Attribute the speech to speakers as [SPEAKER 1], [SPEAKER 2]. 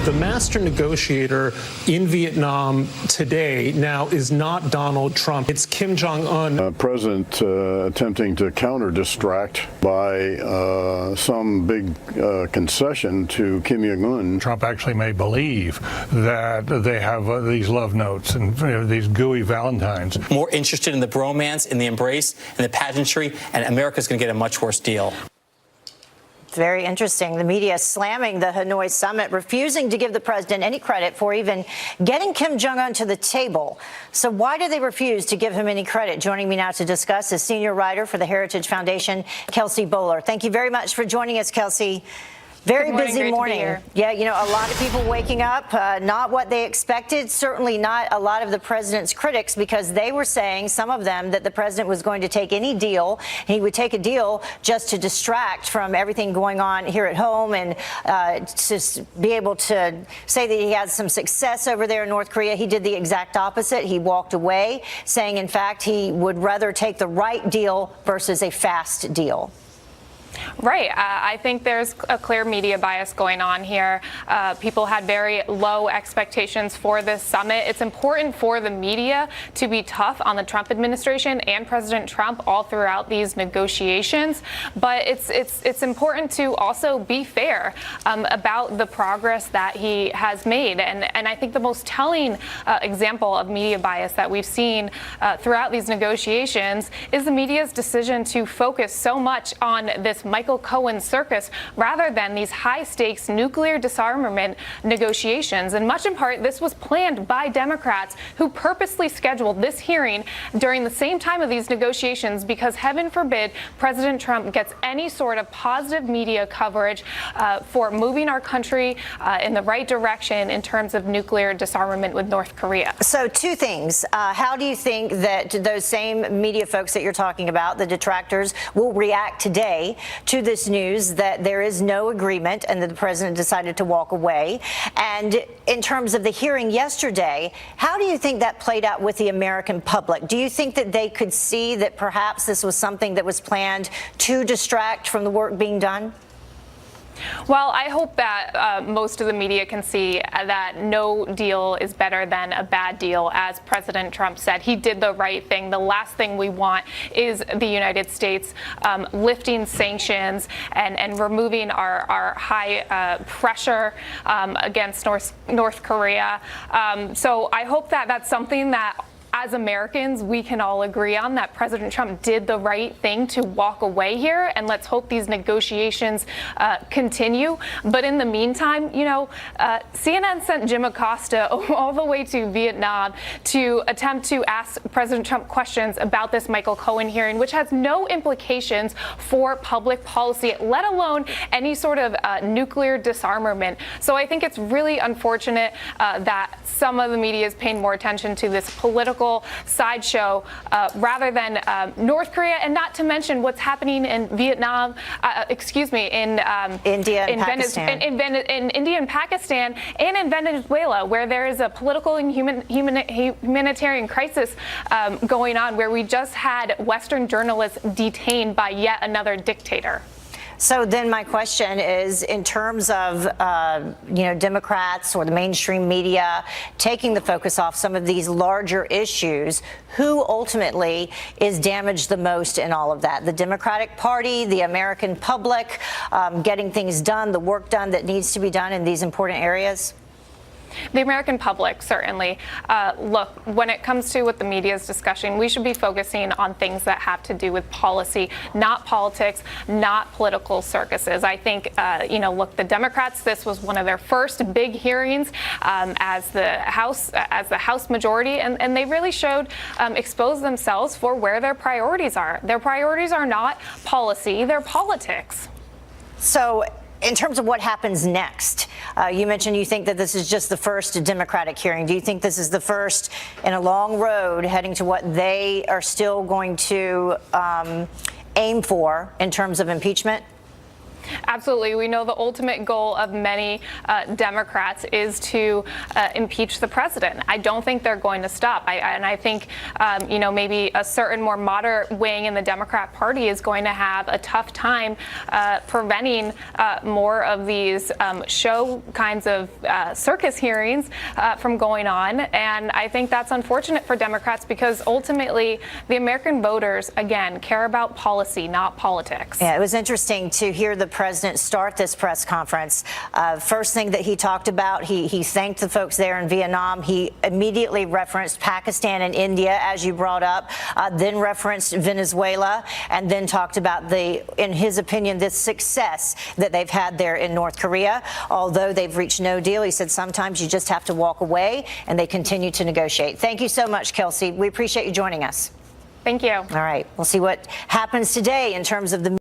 [SPEAKER 1] The master negotiator in Vietnam today now is not Donald Trump. It's Kim Jong-un.
[SPEAKER 2] President attempting to counter-distract by some big concession to Kim Jong-un.
[SPEAKER 3] Trump actually may believe that they have these love notes and these gooey Valentines.
[SPEAKER 4] More interested in the bromance, in the embrace, in the pageantry, and America's going to get a much worse deal.
[SPEAKER 5] Very interesting. The media slamming the Hanoi summit, refusing to give the president any credit for even getting Kim Jong-un to the table. So why do they refuse to give him any credit? Joining me now to discuss is senior writer for the Heritage Foundation, Kelsey Bolar. Thank you very much for joining us, Kelsey. Very busy morning. Yeah, you know, a lot of people waking up, not what they expected, certainly not a lot of the president's critics, because they were saying, some of them, that the president was going to take any deal. He would take a deal just to distract from everything going on here at home and to be able to say that he had some success over there in North Korea. He did the exact opposite. He walked away, saying, in fact, he would rather take the right deal versus a fast deal.
[SPEAKER 6] Right. I think there's a clear media bias going on here. People had very low expectations for this summit. It's important for the media to be tough on the Trump administration and President Trump all throughout these negotiations. But it's important to also be fair about the progress that he has made. And I think the most telling example of media bias that we've seen throughout these negotiations is the media's decision to focus so much on this Michael Cohen circus rather than these high-stakes nuclear disarmament negotiations. And much in part, this was planned by Democrats who purposely scheduled this hearing during the same time of these negotiations because, heaven forbid, President Trump gets any sort of positive media coverage for moving our country in the right direction in terms of nuclear disarmament with North Korea.
[SPEAKER 5] So two things. How do you think that those same media folks that you're talking about, the detractors, will react today to this news that there is no agreement and that the president decided to walk away? And in terms of the hearing yesterday, how do you think that played out with the American public? Do you think that they could see that perhaps this was something that was planned to distract from the work being done?
[SPEAKER 6] Well, I hope that most of the media can see that no deal is better than a bad deal. As President Trump said, he did the right thing. The last thing we want is the United States lifting sanctions and removing our high pressure against North Korea. So I hope that that's something that, as Americans, we can all agree on, that President Trump did the right thing to walk away here, and let's hope these negotiations continue. But in the meantime, you know, CNN sent Jim Acosta all the way to Vietnam to attempt to ask President Trump questions about this Michael Cohen hearing, which has no implications for public policy, let alone any sort of nuclear disarmament. So I think it's really unfortunate that some of the media is paying more attention to this political sideshow rather than North Korea, and not to mention what's happening in Vietnam, in
[SPEAKER 5] India and Pakistan.
[SPEAKER 6] In India and Pakistan, and in Venezuela, where there is a political and humanitarian crisis going on, where we just had Western journalists detained by yet another dictator.
[SPEAKER 5] So then my question is, in terms of, Democrats or the mainstream media taking the focus off some of these larger issues, who ultimately is damaged the most in all of that? The Democratic Party, the American public, getting things done, the work done that needs to be done in these important areas?
[SPEAKER 6] The American public, certainly. Look, when it comes to what the media is discussing, we should be focusing on things that have to do with policy, not politics, not political circuses. I think, look, the Democrats, this was one of their first big hearings as the House majority, and they really exposed themselves for where their priorities are. Their priorities are not policy, they're politics.
[SPEAKER 5] So, in terms of what happens next, you mentioned you think that this is just the first Democratic hearing. Do you think this is the first in a long road heading to what they are still going to aim for in terms of impeachment?
[SPEAKER 6] Absolutely. We know the ultimate goal of many Democrats is to impeach the president. I don't think they're going to stop. And I think, maybe a certain more moderate wing in the Democrat Party is going to have a tough time preventing more of these show kinds of circus hearings from going on. And I think that's unfortunate for Democrats because ultimately the American voters, again, care about policy, not politics.
[SPEAKER 5] Yeah, it was interesting to hear the president start this press conference. First thing that he talked about, he thanked the folks there in Vietnam. He immediately referenced Pakistan and India, as you brought up, then referenced Venezuela, and then talked about in his opinion, this success that they've had there in North Korea. Although they've reached no deal, he said sometimes you just have to walk away, and they continue to negotiate. Thank you so much, Kelsey. We appreciate you joining us.
[SPEAKER 6] Thank you.
[SPEAKER 5] All right, we'll see what happens today in terms of the